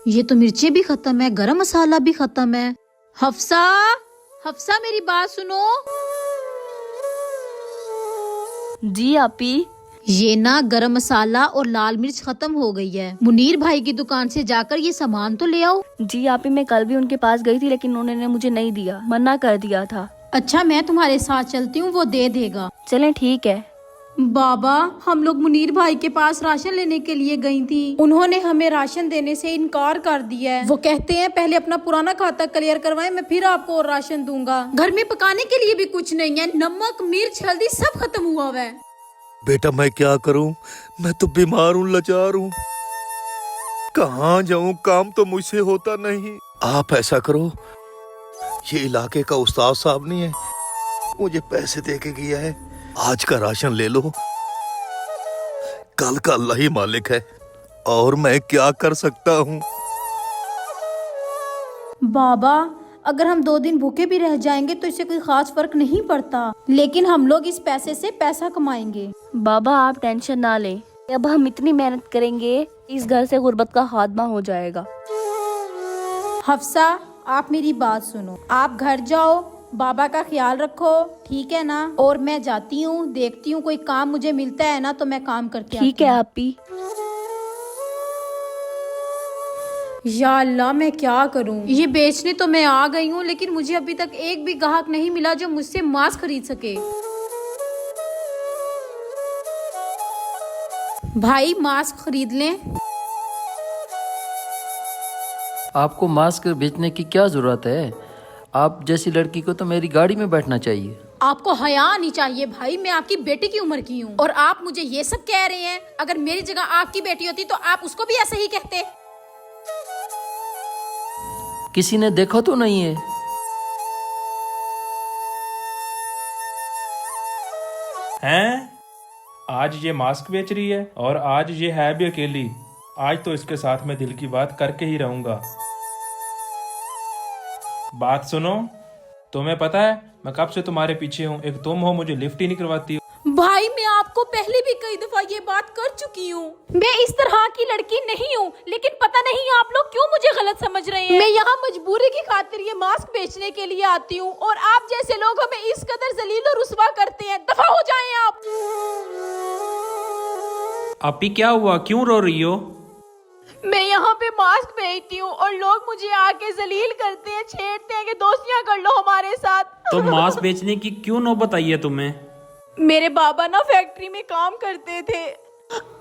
ये तो मिर्चें भी खत्म है, गरम मसाला भी खत्म है। हफ्सा, हफ्सा मेरी बात सुनो। जी आपी। ये ना गरम मसाला और लाल मिर्च खत्म हो गई है। मुनीर भाई की दुकान से जाकर ये सामान तो ले आओ। जी आपी, मैं कल भी उनके पास गई थी लेकिन उन्होंने मुझे नहीं दिया, मना कर दिया था। अच्छा, मैं तुम्हारे साथ चलती हूँ, वो दे देगा। चलें ठीक है। बाबा, हम लोग मुनीर भाई के पास राशन लेने के लिए गई थी। उन्होंने हमें राशन देने से इनकार कर दिया है। वो कहते हैं पहले अपना पुराना खाता क्लियर करवाएं, मैं फिर आपको और राशन दूंगा। घर में पकाने के लिए भी कुछ नहीं है, नमक मिर्च हल्दी सब खत्म हुआ है। बेटा मैं क्या करूं, मैं तो बीमार हूं, लाचार हूं, कहाँ जाऊं, काम तो मुझसे होता नहीं। आप ऐसा करो, ये इलाके का उस्ताद साहब नहीं है, मुझे पैसे दे के गया है, आज का राशन ले लो, कल का अल्लाह ही मालिक है, और मैं क्या कर सकता हूँ। बाबा, अगर हम 2 दिन भूखे भी रह जाएंगे तो इससे कोई खास फर्क नहीं पड़ता, लेकिन हम लोग इस पैसे से पैसा कमाएंगे। बाबा आप टेंशन ना लें, अब हम इतनी मेहनत करेंगे इस घर से गुर्बत का खात्मा हो जाएगा। हफ्सा, आप मेरी बात सुनो, आप घर जाओ, बाबा का ख्याल रखो, ठीक है ना? और मैं जाती हूँ, देखती हूँ कोई काम मुझे मिलता है ना तो मैं काम करके ठीक है आपी। या अल्लाह, मैं क्या करूँ? ये बेचने तो मैं आ गई हूँ, लेकिन मुझे अभी तक एक भी ग्राहक नहीं मिला जो मुझसे मास्क खरीद सके। भाई मास्क खरीद लें। आपको मास्क बेचने की क्या जरूरत है? आप जैसी लड़की को तो मेरी गाड़ी में बैठना चाहिए। आपको हया आनी चाहिए भाई, मैं आपकी बेटी की उम्र की हूँ और आप मुझे ये सब कह रहे हैं। अगर मेरी जगह आपकी बेटी होती तो आप उसको भी ऐसे ही कहते। किसी ने देखा तो नहीं है? हैं? आज ये मास्क बेच रही है और आज ये है भी अकेली। आज तो इसके साथ मैं दिल की बात करके ही रहूंगा। बात सुनो, तुम्हें पता है मैं कब से तुम्हारे पीछे हूँ, एक तुम हो मुझे लिफ्ट ही नहीं करवाती। भाई मैं आपको पहले भी कई दफा ये बात कर चुकी हूँ, मैं इस तरह की लड़की नहीं हूँ, लेकिन पता नहीं आप लोग क्यों मुझे गलत समझ रहे हैं। मैं यहाँ मजबूरी की खातिर ये मास्क बेचने के लिए आती हूँ और आप जैसे लोग हमें इस कदर जलील और रुस्वा करते हैं। दफा हो जाएं आप। आपी क्या हुआ, क्यों रो रही हो? मैं यहाँ पे मास्क बेचती हूँ और लोग मुझे आके जलील करते हैं, छेड़ते हैं कि दोस्तियाँ कर लो हमारे साथ। तो मास्क बेचने की क्यों नौबत आई है तुम्हें? मेरे बाबा ना फैक्ट्री में काम करते थे,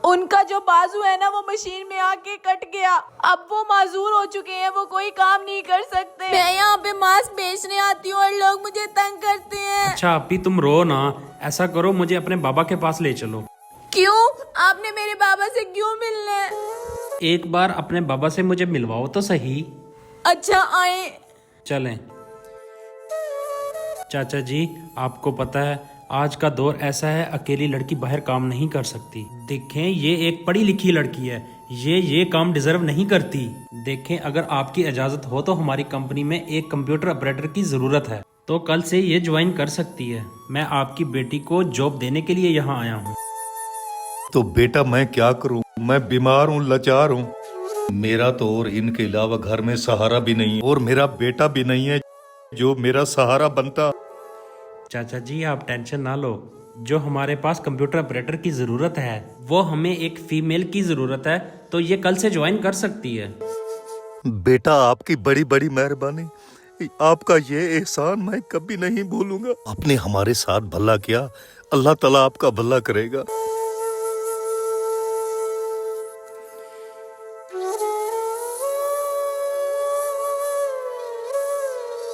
उनका जो बाजू है ना वो मशीन में आके कट गया, अब वो माजूर हो चुके हैं, वो कोई काम नहीं कर सकते। मैं यहाँ पे मास्क बेचने आती हूँ और लोग मुझे तंग करते हैं। अच्छा आपी तुम रो ना, ऐसा करो मुझे अपने बाबा के पास ले चलो। क्यों? आपने मेरे बाबा से क्यों मिलना है? एक बार अपने बाबा से मुझे मिलवाओ तो सही। अच्छा आए। चलें। चाचा जी, आपको पता है आज का दौर ऐसा है, अकेली लड़की बाहर काम नहीं कर सकती। देखें ये एक पढ़ी लिखी लड़की है, ये काम डिजर्व नहीं करती। देखें अगर आपकी इजाजत हो तो हमारी कंपनी में एक कंप्यूटर ऑपरेटर की जरूरत है, तो कल से ये ज्वाइन कर सकती है। मैं आपकी बेटी को जॉब देने के लिए यहाँ आया हूँ। तो बेटा मैं क्या करूं, मैं बीमार हूं, लाचार हूं, मेरा तो और इनके अलावा घर में सहारा भी नहीं है, और मेरा बेटा भी नहीं है जो मेरा सहारा बनता। चाचा जी आप टेंशन ना लो, जो हमारे पास कंप्यूटर ऑपरेटर की जरूरत है वो हमें एक फीमेल की जरूरत है, तो ये कल से ज्वाइन कर सकती है। बेटा आपकी बड़ी बड़ी मेहरबानी, आपका ये एहसान मैं कभी नहीं भूलूंगा। आपने हमारे साथ भला किया, अल्लाह ताला आपका भला करेगा।